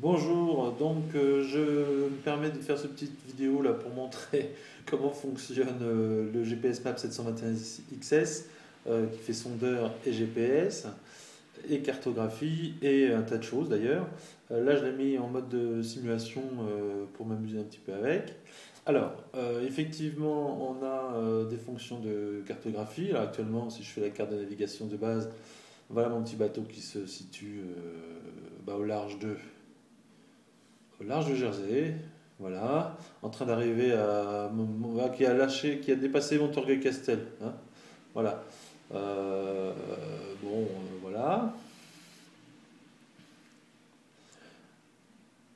Bonjour, je me permets de faire cette petite vidéo là pour montrer comment fonctionne le GPS Map 721XS qui fait sondeur et GPS et cartographie et un tas de choses d'ailleurs. Là je l'ai mis en mode de simulation pour m'amuser un petit peu avec. Alors effectivement on a des fonctions de cartographie. Là actuellement si je fais la carte de navigation de base, voilà mon petit bateau qui se situe au large de Jersey, voilà, en train d'arriver qui a lâché, qui a dépassé Montorgueil-Castel, hein, voilà. Euh, voilà.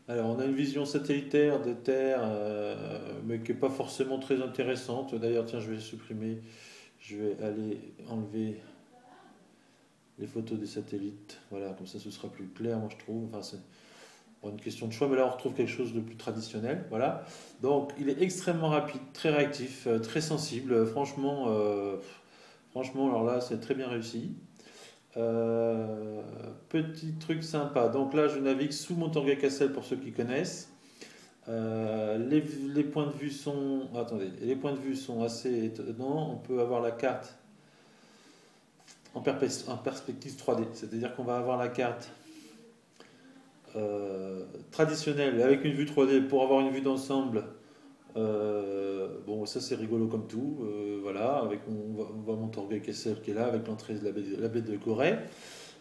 Alors, on a une vision satellitaire de Terre, mais qui n'est pas forcément très intéressante. D'ailleurs, tiens, je vais supprimer, je vais aller enlever les photos des satellites. Voilà, comme ça, ce sera plus clair, moi, je trouve. Enfin, c'est pour une question de choix, mais là on retrouve quelque chose de plus traditionnel. Voilà. Donc il est extrêmement rapide, très réactif, très sensible. Franchement, alors là c'est très bien réussi. Petit truc sympa. Donc là je navigue sous Montorgueil-Cassel pour ceux qui connaissent. Les points de vue sont, attendez, les points de vue sont assez étonnants. On peut avoir la carte en perspective 3D, c'est-à-dire qu'on va avoir la carte traditionnelle avec une vue 3D pour avoir une vue d'ensemble. Bon, ça c'est rigolo comme tout. Voilà, on voit Montorgueil-Kessel qui est là avec l'entrée de la baie de Gorée.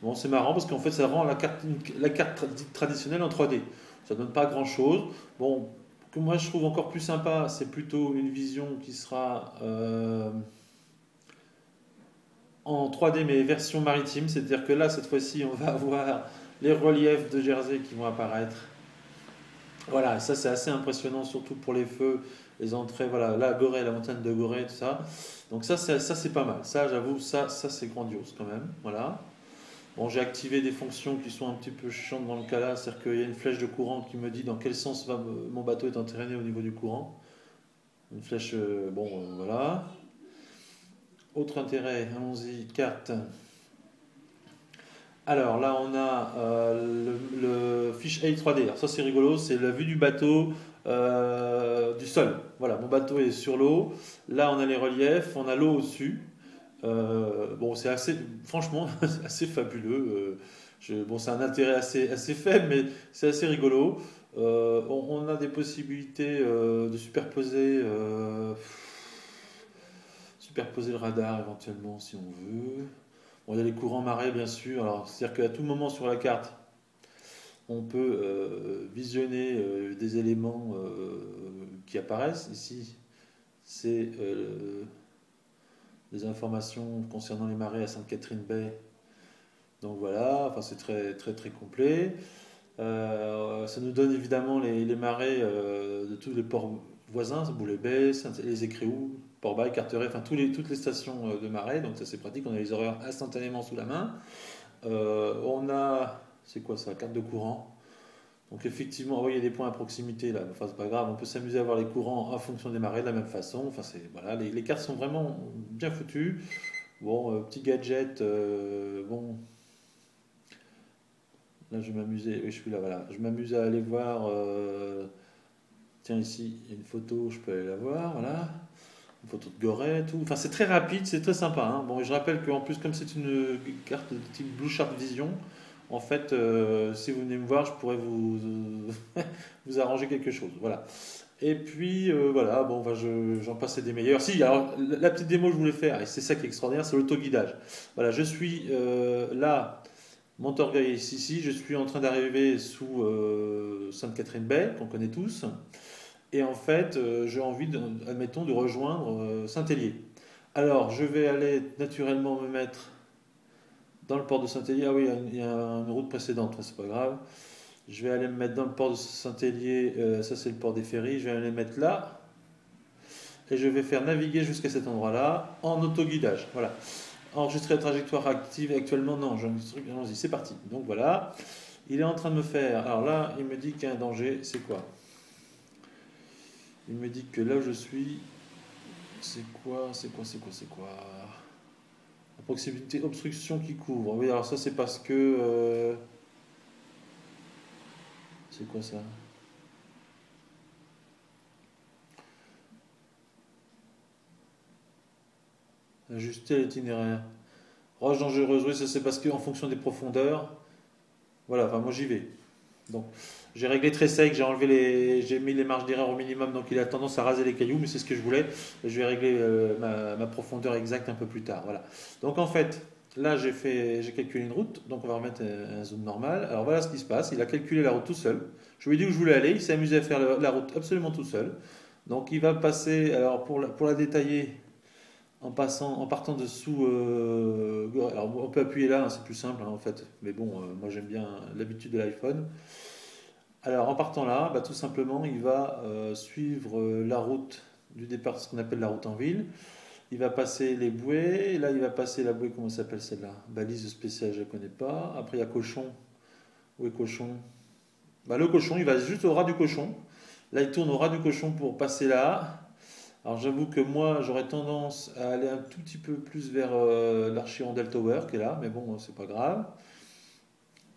Bon, c'est marrant parce qu'en fait ça rend la carte dite traditionnelle en 3D. Ça donne pas grand chose. Bon, que moi je trouve encore plus sympa, c'est plutôt une vision qui sera en 3D mais version maritime. C'est-à-dire que là, cette fois-ci, on va avoir les reliefs de Jersey qui vont apparaître. Voilà, ça c'est assez impressionnant, surtout pour les feux, les entrées, voilà, la Gorée, la montagne de Gorée, tout ça. Donc ça c'est pas mal. Ça, j'avoue, ça c'est grandiose quand même. Voilà. Bon, j'ai activé des fonctions qui sont un petit peu chiantes dans le cas là, c'est-à-dire qu'il y a une flèche de courant qui me dit dans quel sens mon bateau est entraîné au niveau du courant. Une flèche, voilà. Autre intérêt, allons-y, carte. Alors là, on a le fiche A 3D. Alors ça, c'est rigolo, c'est la vue du bateau du sol. Voilà, mon bateau est sur l'eau. Là, on a les reliefs, on a l'eau au-dessus. Bon, c'est assez, franchement, c'est assez fabuleux. Bon, c'est un intérêt assez faible, mais c'est assez rigolo. On a des possibilités de superposer le radar éventuellement si on veut. Bon, il y a les courants marées, bien sûr. Alors, c'est-à-dire qu'à tout moment sur la carte, on peut visionner des éléments qui apparaissent. Ici, c'est des informations concernant les marées à Sainte-Catherine-Baie. Donc voilà, enfin, c'est très, très, très complet. Ça nous donne évidemment les marées de tous les ports voisins, Boulet-Baie, les Écréous, Port-Bail, Carteret, enfin toutes les stations de marée. Donc ça c'est pratique, on a les horaires instantanément sous la main. On a, c'est quoi ça, carte de courant. Donc effectivement, oui, il y a des points à proximité là, enfin c'est pas grave, on peut s'amuser à voir les courants en fonction des marées de la même façon. Enfin c'est voilà, les cartes sont vraiment bien foutues. Bon, petit gadget, bon, là je vais m'amuser, oui je suis là, voilà, je m'amuse à aller voir. Tiens ici, il y a une photo, je peux aller la voir, voilà. Une photo de Goret, tout. Enfin c'est très rapide, c'est très sympa, hein. Bon, et je rappelle qu'en plus comme c'est une carte de type Blue Shark Vision. En fait, si vous venez me voir, je pourrais vous arranger quelque chose. Voilà. Et puis, voilà, bon, j'en passais des meilleurs. Si, alors, la petite démo que je voulais faire, et c'est ça qui est extraordinaire, c'est l'autoguidage. Voilà, je suis là, Montorgueil est ici, je suis en train d'arriver sous Sainte-Catherine-Baie, qu'on connaît tous. Et en fait, j'ai envie, admettons, de rejoindre Saint-Hélier. Alors, je vais aller naturellement me mettre dans le port de Saint-Hélier. Ah oui, il y a une route précédente, c'est pas grave. Je vais aller me mettre dans le port de Saint-Hélier, ça c'est le port des ferries, je vais aller me mettre là, et je vais faire naviguer jusqu'à cet endroit-là en autoguidage. Voilà. Enregistrer la trajectoire active actuellement, non, allons-y, c'est parti. Donc voilà, il est en train de me faire, alors là, il me dit qu'il y a un danger, c'est quoi? Il me dit que là où je suis, c'est quoi? La proximité obstruction qui couvre. Oui, alors ça c'est parce que C'est quoi ça? Ajuster l'itinéraire. Roche dangereuse, oui, ça c'est parce qu'en fonction des profondeurs, voilà, enfin moi j'y vais. Donc j'ai réglé très sec, j'ai mis les marges d'erreur au minimum, donc il a tendance à raser les cailloux, mais c'est ce que je voulais. Je vais régler ma profondeur exacte un peu plus tard. Voilà. Donc en fait, là j'ai calculé une route, donc on va remettre un zoom normal. Alors voilà ce qui se passe, il a calculé la route tout seul. Je lui ai dit où je voulais aller, il s'est amusé à faire la route absolument tout seul. Donc il va passer, alors pour la détailler, en partant dessous. Alors on peut appuyer là, hein, c'est plus simple hein, en fait. Mais bon, moi j'aime bien l'habitude de l'iPhone. Alors en partant là, bah, tout simplement, il va suivre la route du départ, ce qu'on appelle la route en ville. Il va passer les bouées. Et là, il va passer la bouée, comment ça s'appelle celle-là? Balise spéciale, je ne connais pas. Après, il y a cochon. Où est cochon? Bah, le cochon, il va juste au ras du cochon. Là, il tourne au ras du cochon pour passer là. Alors j'avoue que moi j'aurais tendance à aller un tout petit peu plus vers l'Archirondelle Tower qui est là, mais bon, c'est pas grave.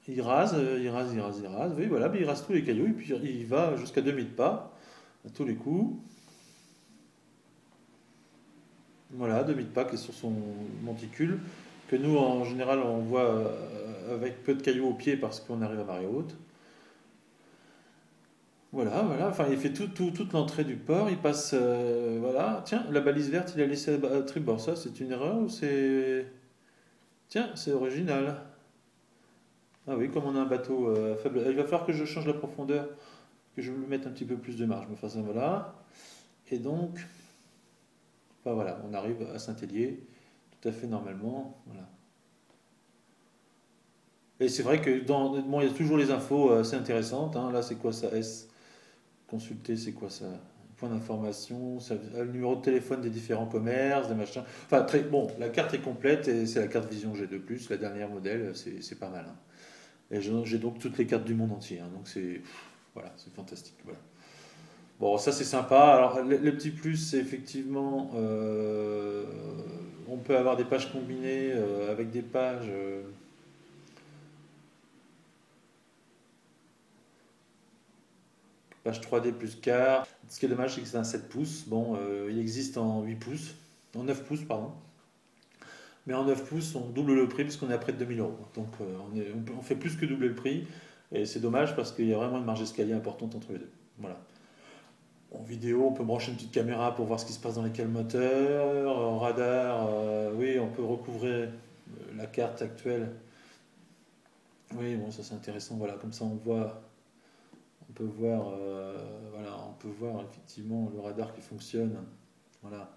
Il rase, il rase. Oui, voilà, mais il rase tous les cailloux et puis il va jusqu'à 2000 pas à tous les coups. Voilà, 2000 pas qui est sur son monticule, que nous en général on voit avec peu de cailloux au pied parce qu'on arrive à marée haute. Voilà, voilà, enfin il fait toute l'entrée du port, il passe, voilà, tiens, la balise verte il a laissé à tribord, ça c'est une erreur ou c'est... Tiens, c'est original. Ah oui, comme on a un bateau faible, il va falloir que je change la profondeur, que je me mette un petit peu plus de marge, je me fasse un voilà. Et donc, bah voilà, on arrive à Saint-Hélier, tout à fait normalement, voilà. Et c'est vrai que bon, il y a toujours les infos assez intéressantes, hein. Là c'est quoi ça, S, consulter, c'est quoi ça? Point d'information, le numéro de téléphone des différents commerces, des machins. Enfin, très, bon, la carte est complète et c'est la carte Vision G2+, la dernière modèle, c'est pas mal, hein. Et j'ai donc toutes les cartes du monde entier, hein. Donc c'est voilà, c'est fantastique. Voilà. Bon, ça c'est sympa. Alors les petits plus, c'est effectivement, on peut avoir des pages combinées avec des pages. Page 3D plus carte. Ce qui est dommage, c'est que c'est un 7 pouces. Bon, il existe en 8 pouces, en 9 pouces, pardon. Mais en 9 pouces, on double le prix parce qu'on est à près de 2000 euros. Donc on fait plus que doubler le prix. Et c'est dommage parce qu'il y a vraiment une marge d'escalier importante entre les deux. Voilà. En vidéo, on peut brancher une petite caméra pour voir ce qui se passe dans les cales moteurs. En radar, oui, on peut recouvrir la carte actuelle. Oui, bon, ça c'est intéressant. Voilà, comme ça on peut voir, voilà, on peut voir effectivement le radar qui fonctionne. Voilà.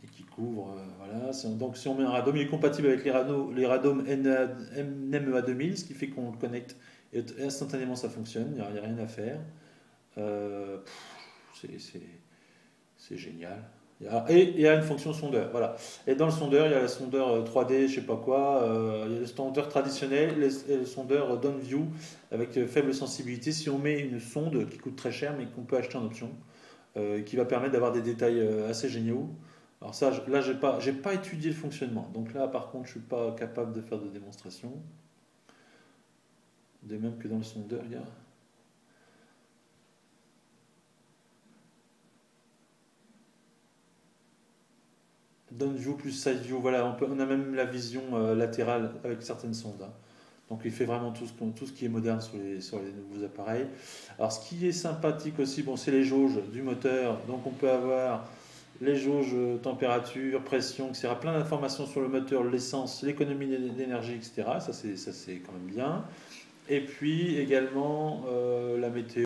Et qui couvre. Voilà. Donc si on met un radome, il est compatible avec les radomes NMEA 2000, ce qui fait qu'on le connecte et instantanément ça fonctionne, il n'y a rien à faire. Euh, c'est génial. Et il y a une fonction sondeur. Voilà. Et dans le sondeur, il y a la sondeur 3D, je sais pas quoi. Il y a le sondeur traditionnel et le sondeur downview avec faible sensibilité. Si on met une sonde qui coûte très cher mais qu'on peut acheter en option, qui va permettre d'avoir des détails assez géniaux. Alors ça, là, j'ai pas étudié le fonctionnement. Donc là, par contre, je suis pas capable de faire de démonstration. De même que dans le sondeur, il y a... Down view plus side view, voilà, on a même la vision latérale avec certaines sondes, hein. Donc il fait vraiment tout ce qui est moderne sur les nouveaux appareils. Alors ce qui est sympathique aussi, bon, c'est les jauges du moteur. Donc on peut avoir les jauges température, pression, etc. Plein d'informations sur le moteur, l'essence, l'économie d'énergie, etc. Ça c'est quand même bien. Et puis également la météo.